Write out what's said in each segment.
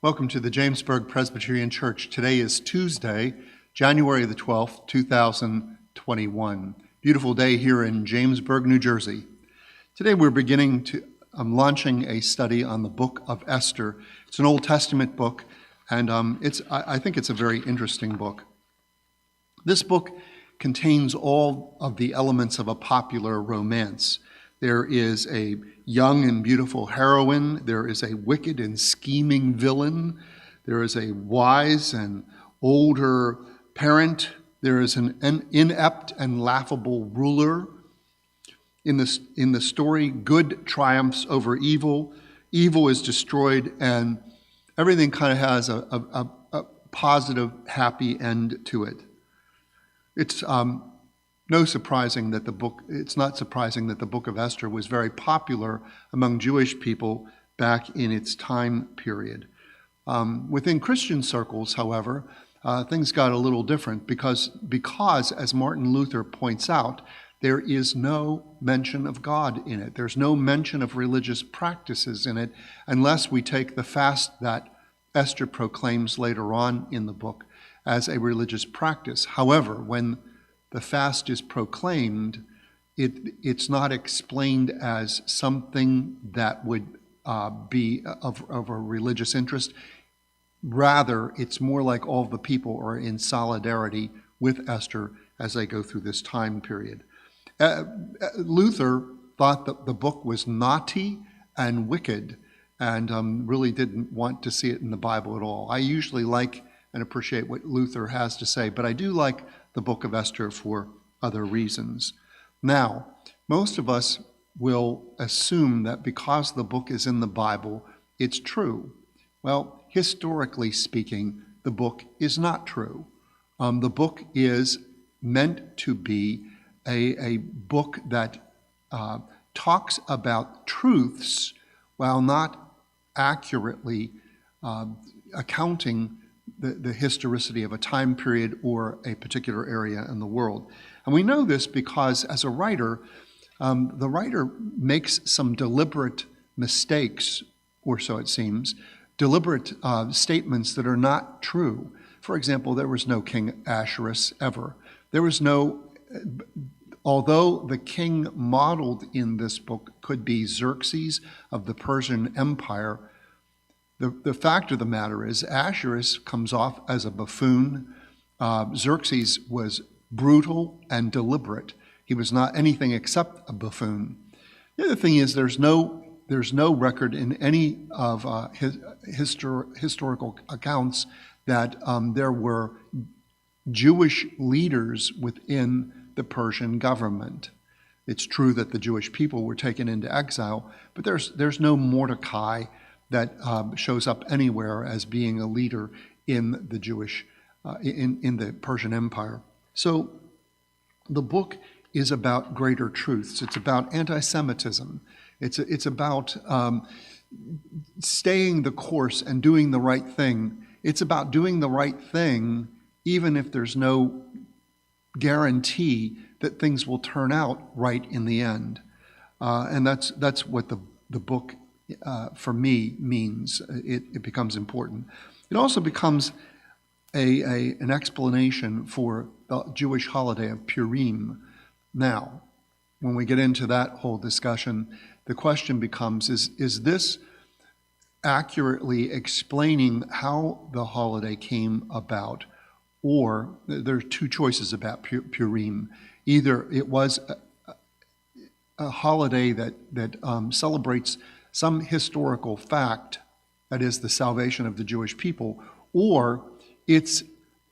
Welcome to the Jamesburg Presbyterian Church. Today is Tuesday, January the 12th, 2021. Beautiful day here in Jamesburg, New Jersey. Today we're launching a study on the book of Esther. It's an Old Testament book, and I think it's a very interesting book. This book contains all of the elements of a popular romance. There is a young and beautiful heroine. There is a wicked and scheming villain. There is a wise and older parent. There is an inept and laughable ruler. In the story, good triumphs over evil. Evil is destroyed, and everything kind of has a positive, happy end to it. It's not surprising that the book of Esther was very popular among Jewish people back in its time period. Within Christian circles, however, things got a little different because, as Martin Luther points out, there is no mention of God in it. There's no mention of religious practices in it unless we take the fast that Esther proclaims later on in the book as a religious practice. However, when the fast is proclaimed, it's not explained as something that would be of a religious interest. Rather, it's more like all the people are in solidarity with Esther as they go through this time period. Luther thought that the book was naughty and wicked and really didn't want to see it in the Bible at all. I usually like and appreciate what Luther has to say, but I do like the book of Esther for other reasons. Now, most of us will assume that because the book is in the Bible, it's true. Well, historically speaking, the book is not true. The book is meant to be a book that talks about truths while not accurately accounting the historicity of a time period or a particular area in the world. And we know this because as a writer, the writer makes some deliberate mistakes, or so it seems, deliberate statements that are not true. For example, there was no King Ahasuerus ever. Although the king modeled in this book could be Xerxes of the Persian Empire, the fact of the matter is Ahasuerus comes off as a buffoon. Xerxes was brutal and deliberate. He was not anything except a buffoon. The other thing is there's no record in any of historical accounts that there were Jewish leaders within the Persian government. It's true that the Jewish people were taken into exile, but there's no Mordecai that shows up anywhere as being a leader in the Jewish, in the Persian Empire. So the book is about greater truths. It's about anti-Semitism. It's about staying the course and doing the right thing. It's about doing the right thing even if there's no guarantee that things will turn out right in the end. And that's what the book for me means. It becomes important. It also becomes an explanation for the Jewish holiday of Purim. Now, when we get into that whole discussion, the question becomes, is this accurately explaining how the holiday came about? Or there are two choices about Purim. Either it was a holiday that celebrates some historical fact, that is the salvation of the Jewish people, or it's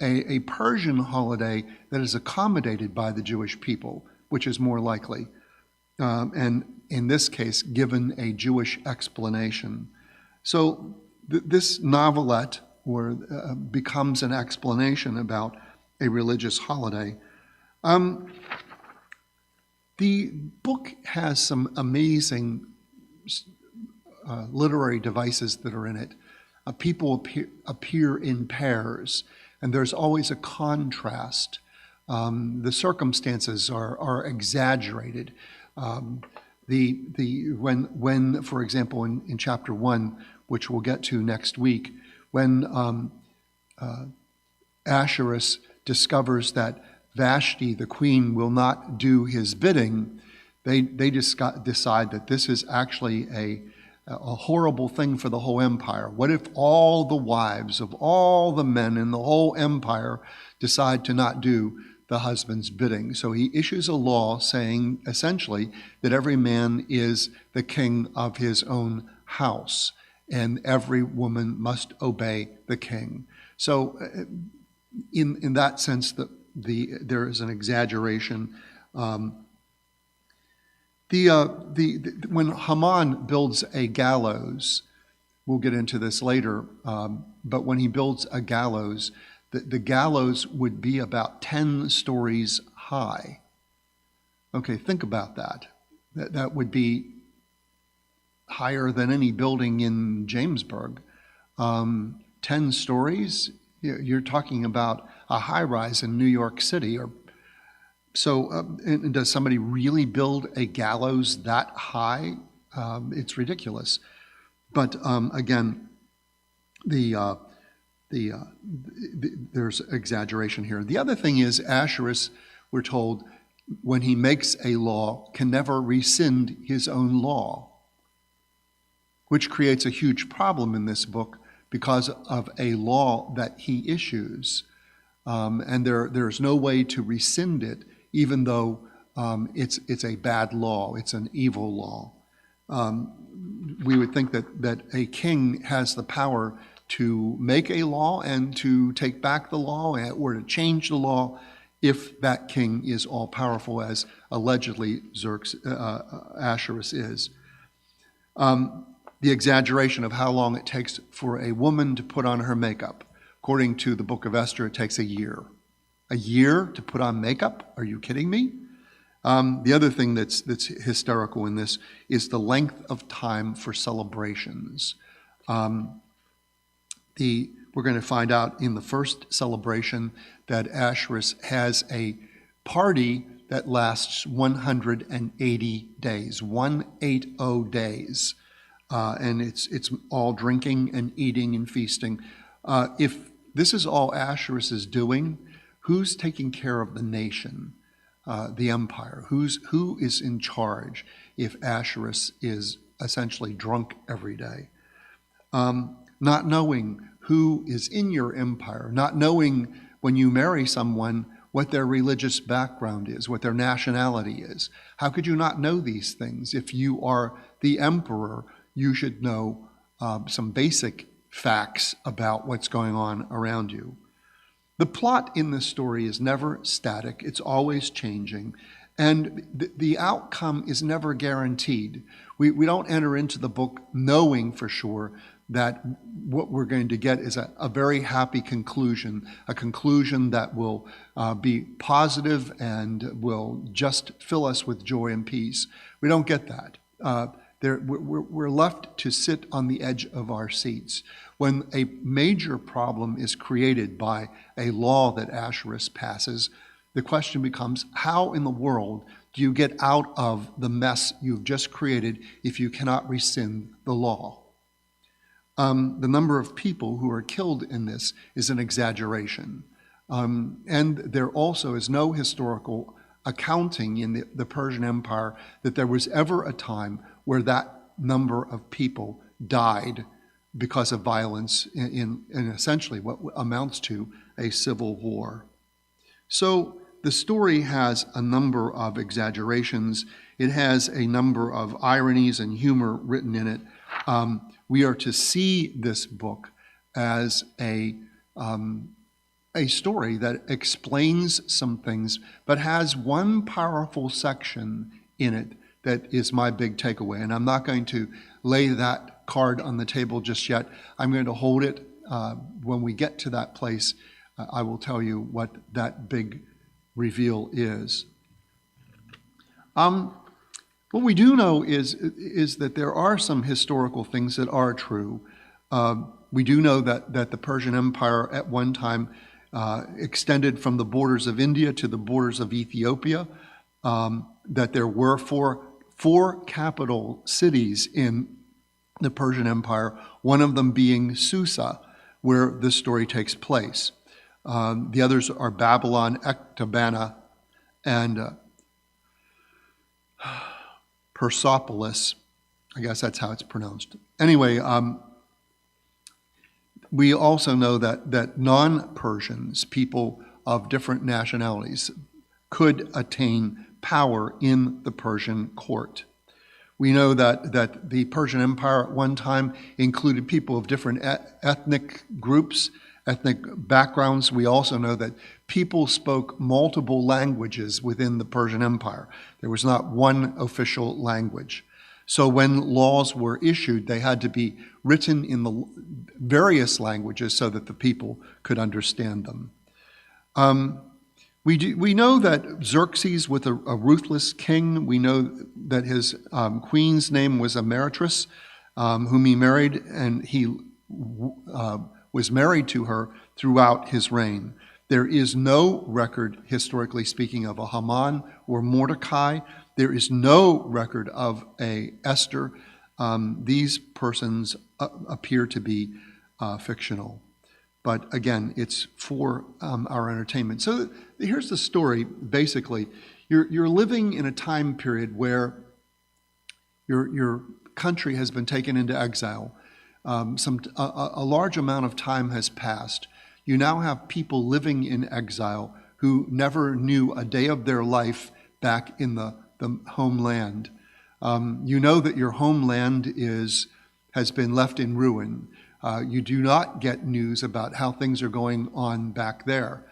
a Persian holiday that is accommodated by the Jewish people, which is more likely, and in this case, given a Jewish explanation. So this novelette becomes an explanation about a religious holiday. The book has some amazing literary devices that are in it. People appear in pairs, and there's always a contrast. The circumstances are exaggerated. When for example, in chapter 1, which we'll get to next week, When Ahasuerus discovers that Vashti, the queen, will not do his bidding, they decide that this is actually a horrible thing for the whole empire. What if all the wives of all the men in the whole empire decide to not do the husband's bidding? So he issues a law saying essentially that every man is the king of his own house, and every woman must obey the king. So in that sense, there is an exaggeration. When Haman builds a gallows, we'll get into this later, but when he builds a gallows, the gallows would be about 10 stories high. Okay, think about that. That would be higher than any building in Jamesburg. 10 stories, you're talking about a high-rise in New York City. And does somebody really build a gallows that high? It's ridiculous. But again, there's exaggeration here. The other thing is Ahasuerus, we're told, when he makes a law, can never rescind his own law, which creates a huge problem in this book because of a law that he issues. And there's no way to rescind it, even though it's a bad law, it's an evil law. We would think that a king has the power to make a law and to take back the law or to change the law if that king is all-powerful, as allegedly Ahasuerus is. The exaggeration of how long it takes for a woman to put on her makeup. According to the book of Esther, it takes a year. A year to put on makeup? Are you kidding me? The other thing that's hysterical in this is the length of time for celebrations. We're going to find out in the first celebration that Ahasuerus has a party that lasts 180 days, 180 days. And it's all drinking and eating and feasting. If this is all Ahasuerus is doing, who's taking care of the nation, the empire? Who is in charge if Ahasuerus is essentially drunk every day? Not knowing who is in your empire, not knowing when you marry someone what their religious background is, what their nationality is. How could you not know these things? If you are the emperor, you should know some basic facts about what's going on around you. The plot in this story is never static. It's always changing. And the outcome is never guaranteed. We don't enter into the book knowing for sure that what we're going to get is a very happy conclusion, a conclusion that will be positive and will just fill us with joy and peace. We don't get that. We're left to sit on the edge of our seats. When a major problem is created by a law that Ahasuerus passes, the question becomes, how in the world do you get out of the mess you've just created if you cannot rescind the law? The number of people who are killed in this is an exaggeration. And there also is no historical accounting in the Persian Empire that there was ever a time where that number of people died because of violence in essentially what amounts to a civil war. So the story has a number of exaggerations. It has a number of ironies and humor written in it. We are to see this book as a story that explains some things, but has one powerful section in it that is my big takeaway. And I'm not going to lay that card on the table just yet. I'm going to hold it. When we get to that place, I will tell you what that big reveal is. What we do know is that there are some historical things that are true. We do know that the Persian Empire at one time extended from the borders of India to the borders of Ethiopia, that there were four capital cities in the Persian Empire, one of them being Susa, where this story takes place. The others are Babylon, Ecbatana, and Persepolis. I guess that's how it's pronounced. Anyway, we also know that non-Persians, people of different nationalities, could attain power in the Persian court. We know that the Persian Empire at one time included people of different ethnic groups, ethnic backgrounds. We also know that people spoke multiple languages within the Persian Empire. There was not one official language. So when laws were issued, they had to be written in the various languages so that the people could understand them. We know that Xerxes was a ruthless king. We know that his queen's name was Ameratrice, whom he married, and he was married to her throughout his reign. There is no record, historically speaking, of a Haman or Mordecai. There is no record of a Esther. These persons appear to be fictional. But again, it's for our entertainment. So here's the story, basically. You're living in a time period where your country has been taken into exile. A large amount of time has passed. You now have people living in exile who never knew a day of their life back in the homeland. You know that your homeland has been left in ruin. You do not get news about how things are going on back there.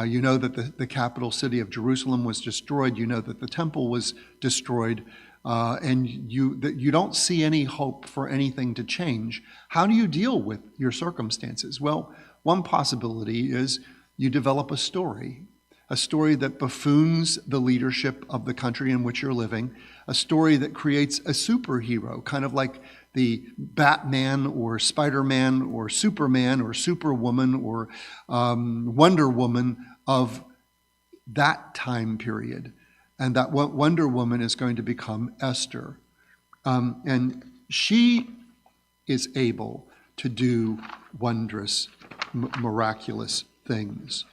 You know that the capital city of Jerusalem was destroyed. You know that the temple was destroyed. And you don't see any hope for anything to change. How do you deal with your circumstances? Well, one possibility is you develop a story that buffoons the leadership of the country in which you're living, a story that creates a superhero, kind of like the Batman or Spider-Man or Superman or Superwoman or Wonder Woman of that time period. And that Wonder Woman is going to become Esther. And she is able to do wondrous, miraculous things.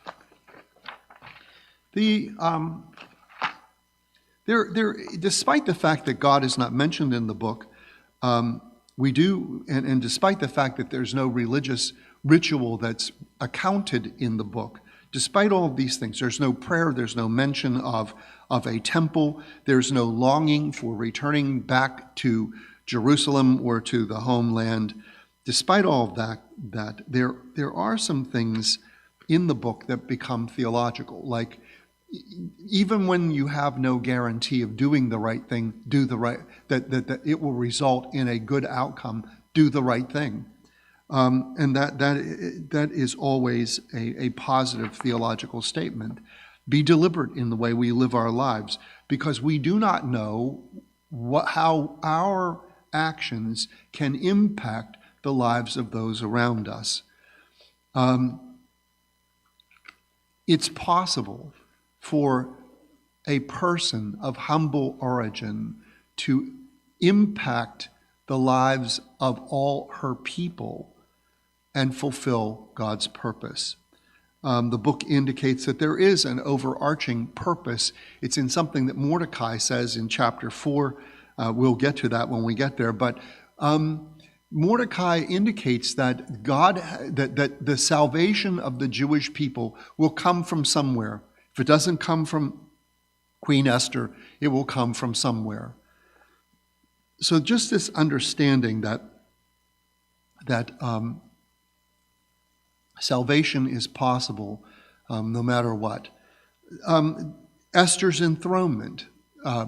Despite the fact that God is not mentioned in the book, we do, and despite the fact that there's no religious ritual that's accounted in the book, despite all of these things, there's no prayer, there's no mention of a temple, there's no longing for returning back to Jerusalem or to the homeland. Despite all of that there are some things in the book that become theological, like even when you have no guarantee of doing the right thing, that it will result in a good outcome, do the right thing. And that is always a positive theological statement. Be deliberate in the way we live our lives, because we do not know how our actions can impact the lives of those around us. It's possible for a person of humble origin to impact the lives of all her people and fulfill God's purpose. The book indicates that there is an overarching purpose. It's in something that Mordecai says in chapter 4. We'll get to that when we get there. But Mordecai indicates that that the salvation of the Jewish people will come from somewhere. If it doesn't come from Queen Esther, it will come from somewhere. So just this understanding that salvation is possible no matter what. Esther's enthronement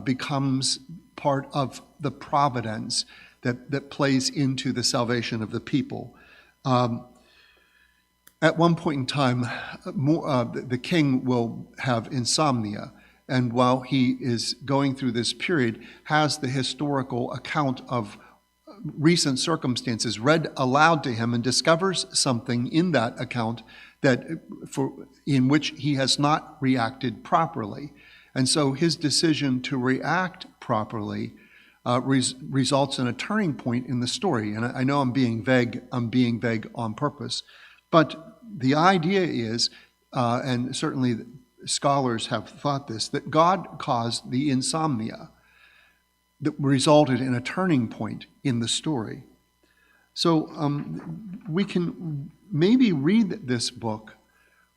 becomes part of the providence that plays into the salvation of the people. At one point in time, the king will have insomnia, and while he is going through this period, has the historical account of recent circumstances read aloud to him, and discovers something in that account in which he has not reacted properly. And so his decision to react properly results in a turning point in the story. And I know I'm being vague on purpose, But the idea is, and certainly scholars have thought this, that God caused the insomnia that resulted in a turning point in the story. So we can maybe read this book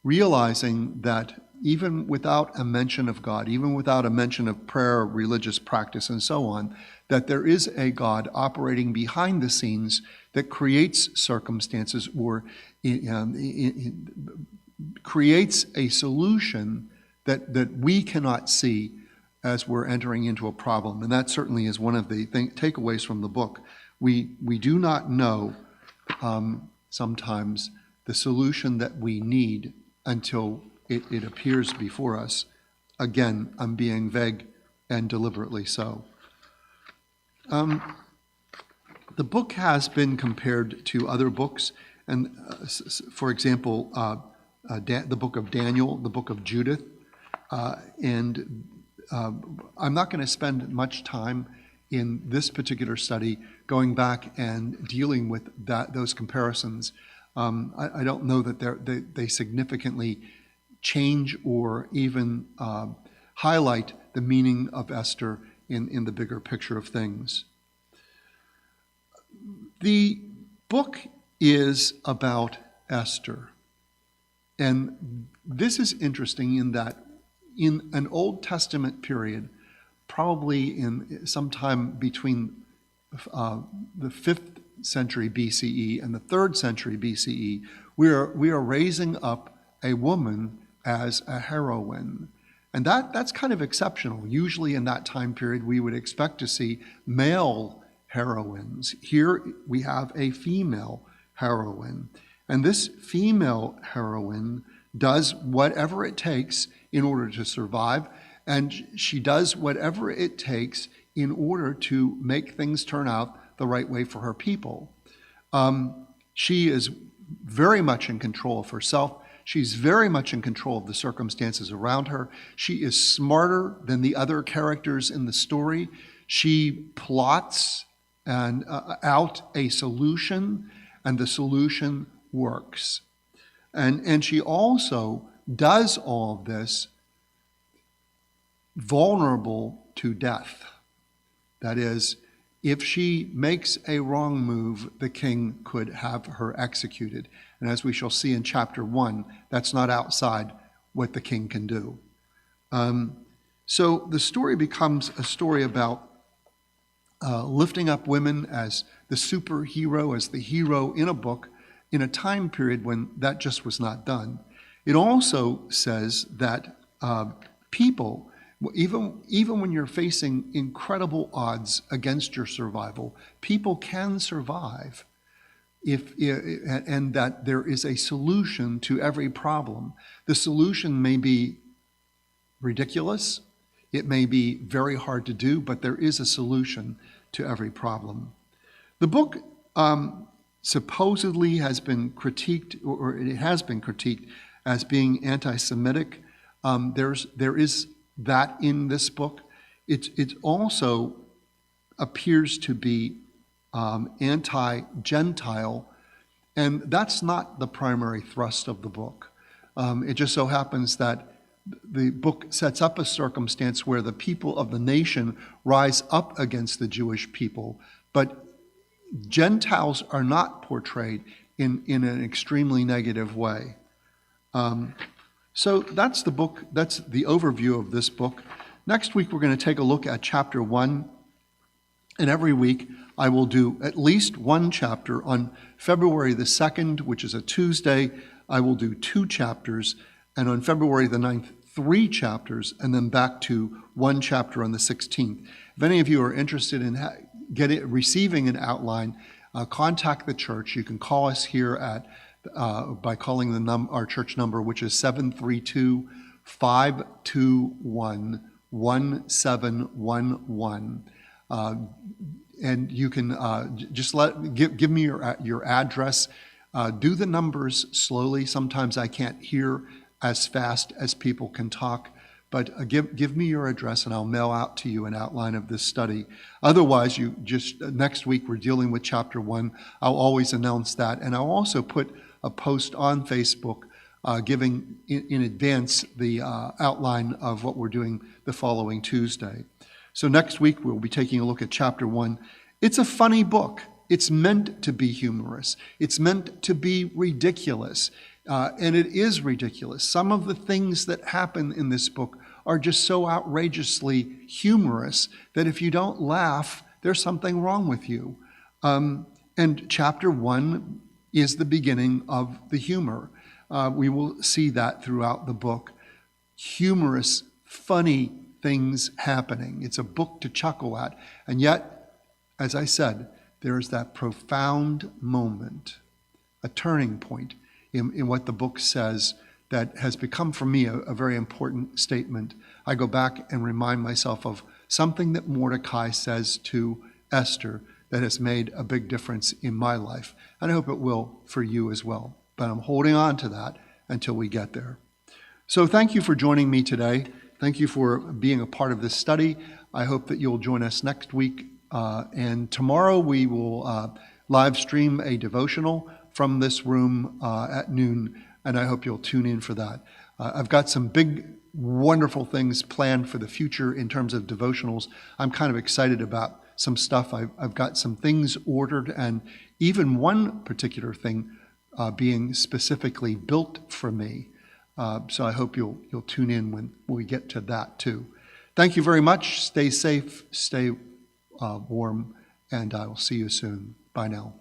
realizing that even without a mention of God, even without a mention of prayer, religious practice, and so on, that there is a God operating behind the scenes that creates circumstances or creates a solution that we cannot see as we're entering into a problem. And that certainly is one of the takeaways from the book. We do not know sometimes the solution that we need until it appears before us. Again, I'm being vague and deliberately so. The book has been compared to other books, and for example, the book of Daniel, the book of Judith, and I'm not going to spend much time in this particular study going back and dealing with those comparisons. I don't know that they significantly change or even highlight the meaning of Esther in the bigger picture of things. The book is about Esther. And this is interesting in that in an Old Testament period, probably in sometime between the 5th century BCE and the 3rd century BCE, we are raising up a woman as a heroine. And that's kind of exceptional. Usually in that time period, we would expect to see male heroines. Here we have a female heroine. And this female heroine does whatever it takes in order to survive, and she does whatever it takes in order to make things turn out the right way for her people. She is very much in control of herself. She's very much in control of the circumstances around her. She is smarter than the other characters in the story. She plots out a solution, and the solution works. And she also does all of this vulnerable to death. That is, if she makes a wrong move, the king could have her executed. And as we shall see in chapter 1, that's not outside what the king can do. So the story becomes a story about lifting up women as the superhero, as the hero in a book, in a time period when that just was not done. It also says that people, even when you're facing incredible odds against your survival, people can survive, and that there is a solution to every problem. The solution may be ridiculous, it may be very hard to do, but there is a solution to every problem. The book supposedly has been critiqued, or it has been critiqued as being anti-Semitic. There is that in this book. It also appears to be anti-Gentile, and that's not the primary thrust of the book. It just so happens that the book sets up a circumstance where the people of the nation rise up against the Jewish people, but Gentiles are not portrayed in an extremely negative way. So that's the book, that's the overview of this book. Next week we're going to take a look at chapter 1, and every week I will do at least one chapter. On February the 2nd, which is a Tuesday, I will do 2 chapters, and on February the 9th, 3 chapters, and then back to 1 chapter on the 16th. If any of you are interested in receiving an outline, contact the church. You can call us here by calling our church number, which is 732-521-1711. And you can just give me your address. Do the numbers slowly. Sometimes I can't hear as fast as people can talk, but give me your address and I'll mail out to you an outline of this study. Otherwise, next week we're dealing with chapter 1. I'll always announce that, and I'll also put a post on Facebook giving in advance the outline of what we're doing the following Tuesday. So next week we'll be taking a look at chapter 1. It's a funny book. It's meant to be humorous. It's meant to be ridiculous. And it is ridiculous. Some of the things that happen in this book are just so outrageously humorous that if you don't laugh, there's something wrong with you. And chapter 1 is the beginning of the humor. We will see that throughout the book. Humorous, funny things happening. It's a book to chuckle at. And yet, as I said, there is that profound moment, a turning point in what the book says that has become for me a very important statement. I go back and remind myself of something that Mordecai says to Esther that has made a big difference in my life. And I hope it will for you as well. But I'm holding on to that until we get there. So thank you for joining me today. Thank you for being a part of this study. I hope that you'll join us next week. And tomorrow we will live stream a devotional from this room at noon, and I hope you'll tune in for that. I've got some big, wonderful things planned for the future in terms of devotionals. I'm kind of excited about some stuff. I've got some things ordered, and even one particular thing being specifically built for me. So I hope you'll tune in when we get to that too. Thank you very much. Stay safe, stay warm, and I will see you soon. Bye now.